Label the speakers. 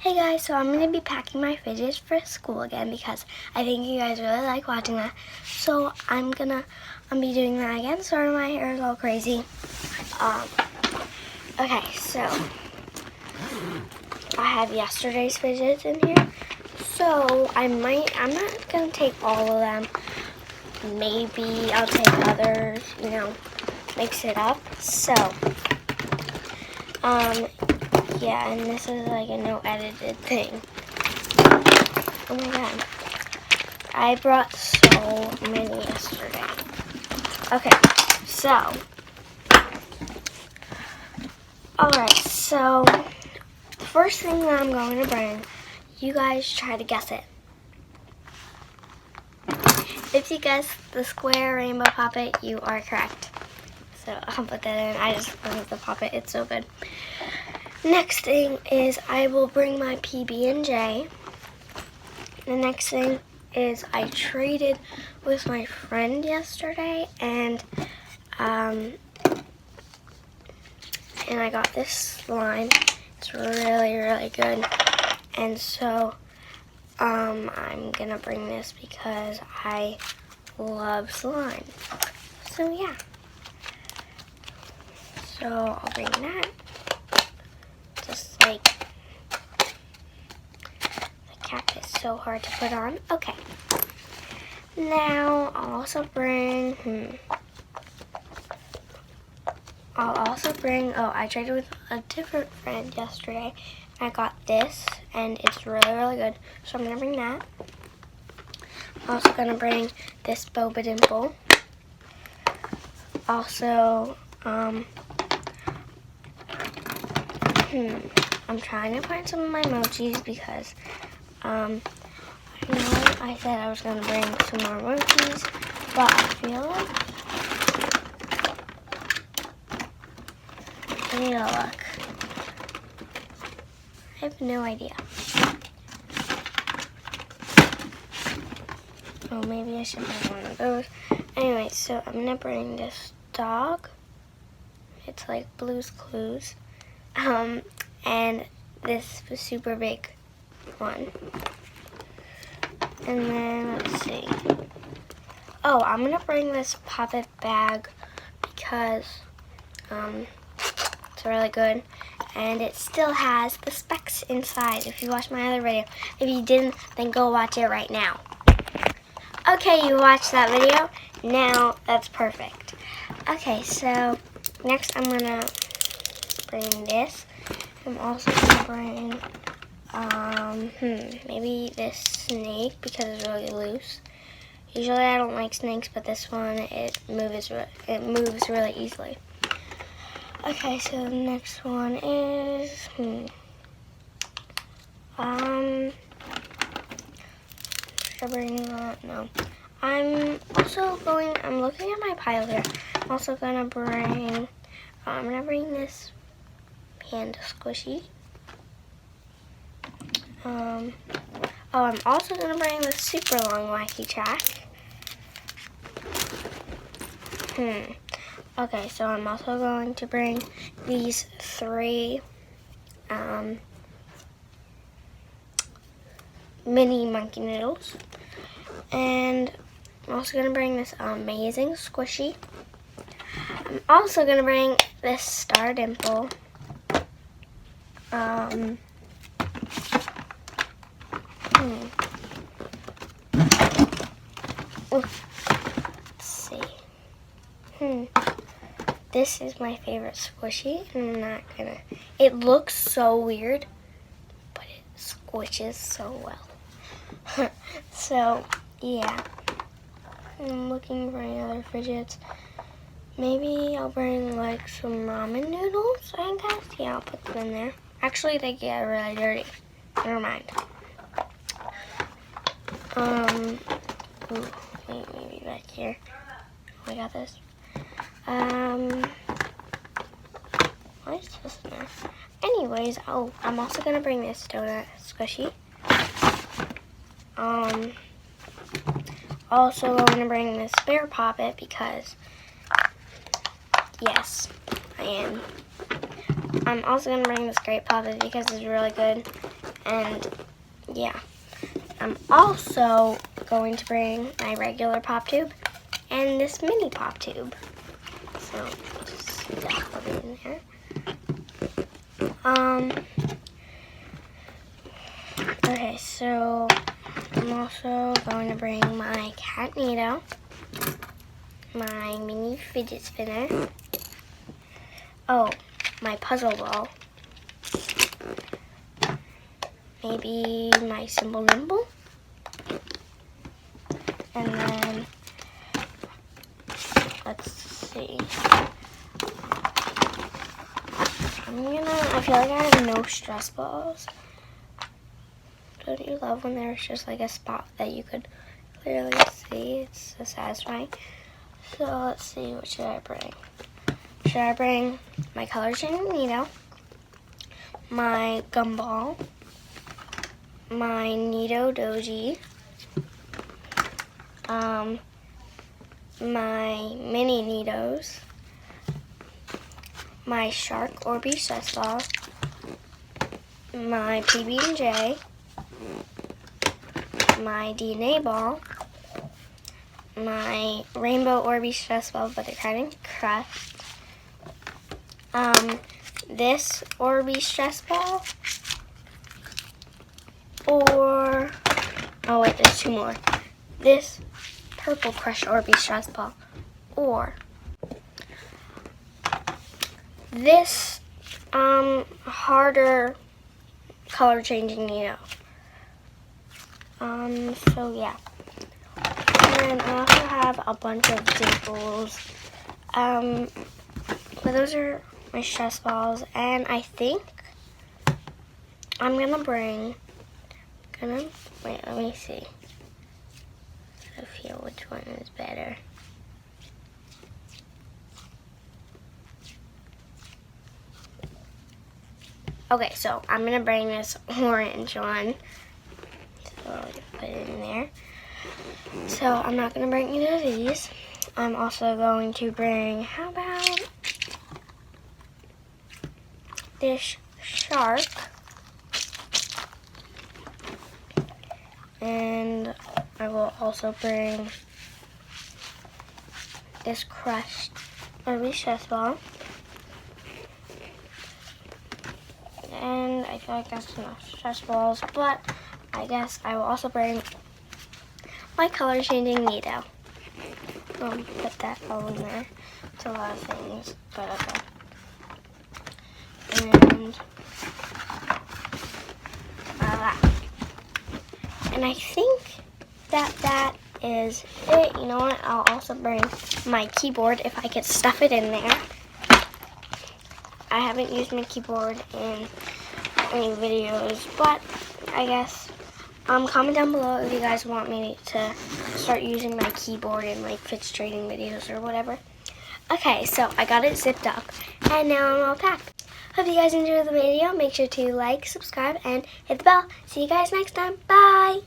Speaker 1: Hey guys, so I'm going to be packing my fidgets for school again because I think you guys really like watching that. So I'm be doing that again. Sorry, my hair is all crazy. Okay, so I have yesterday's fidgets in here. So I'm not going to take all of them. Maybe I'll take others, mix it up. So, yeah, and this is like a no edited thing. Oh my god. I brought so many yesterday. Okay, so. Alright, so the first thing that I'm going to bring, you guys try to guess it. If you guess the square rainbow poppet, you are correct. So I'll put that in. I just love the poppet. It's so good. Next thing is I will bring my PB&J. The next thing is I traded with my friend yesterday, and I got this slime. It's really, really good. And so I'm gonna bring this because I love slime. So yeah. So I'll bring that. Just like the cap is so hard to put on. Okay. Now I'll also bring I traded with a different friend yesterday. I got this and it's really, really good. So I'm gonna bring that. I'm also gonna bring this boba dimple. Also, I'm trying to find some of my mochis because I know I said I was going to bring some more mochis, but I feel like I need to look. I have no idea. Oh, maybe I should bring one of those. Anyway, so I'm going to bring this dog. It's like Blue's Clues. And this super big one. And then, let's see. Oh, I'm going to bring this poppet bag because it's really good. And it still has the specs inside if you watched my other video. If you didn't, then go watch it right now. Okay, you watched that video. Now, that's perfect. Okay, so next I'm going to bring this. I'm also going to bring, maybe this snake because it's really loose. Usually I don't like snakes, but this one, it moves really easily. Okay, so the next one is, should I bring that? No. I'm looking at my pile here. I'm also going to bring, I'm going to bring this Panda squishy. I'm also going to bring the super long wacky track. Okay, so I'm also going to bring these 3 mini monkey noodles. And I'm also going to bring this amazing squishy. I'm also going to bring this star dimple. Let's see. This is my favorite squishy. I'm not gonna. It looks so weird, but it squishes so well. So, yeah. I'm looking for any other fidgets. Maybe I'll bring like some ramen noodles, I guess. Yeah, I'll put them in there. Actually, they get really dirty. Never mind. Wait, maybe back here. Oh, I got this. Why is this in there? Anyways, I'm also gonna bring this donut squishy. Also I'm gonna bring this bear poppet because, yes, I am. I'm also gonna bring this grape poppet because it's really good. And yeah, I'm also going to bring my regular pop tube and this mini pop tube. So just stuff it in there. Okay, so I'm also going to bring my cat needle, my mini fidget spinner, oh, my puzzle ball, maybe my symbol nimble, and then let's see. I feel like I have no stress balls. Don't you love when there's just like a spot that you could clearly see? It's so satisfying. So let's see, what should I bring? Should I bring my color changing needle, my gumball, my Nido Doji, my mini Nidos, my Shark Orby stress ball, my PB&J, my DNA ball, my Rainbow Orby stress ball, but they're kind of crushed. This Orby stress ball, or, oh wait, there's two more. This purple crushed Orby stress ball, or this harder color changing needle. So yeah. And I also have a bunch of dimples. But those are my stress balls, and I think I'm gonna bring, wait, let me see. I feel which one is better. Okay, so I'm gonna bring this orange one. So I'll just put it in there. So I'm not gonna bring any of these. I'm also going to bring, how about this shark? And I will also bring this crushed Orby stress ball. And I feel like that's enough stress balls, but I guess I will also bring my color changing needle. Put that all in there. It's a lot of things, but okay. And I think that is it. You know what? I'll also bring my keyboard if I could stuff it in there. I haven't used my keyboard in any videos, but I guess comment down below if you guys want me to start using my keyboard in like Fidget trading videos or whatever. Okay, so I got it zipped up and now I'm all packed. Hope you guys enjoyed the video. Make sure to like, subscribe, and hit the bell. See you guys next time. Bye!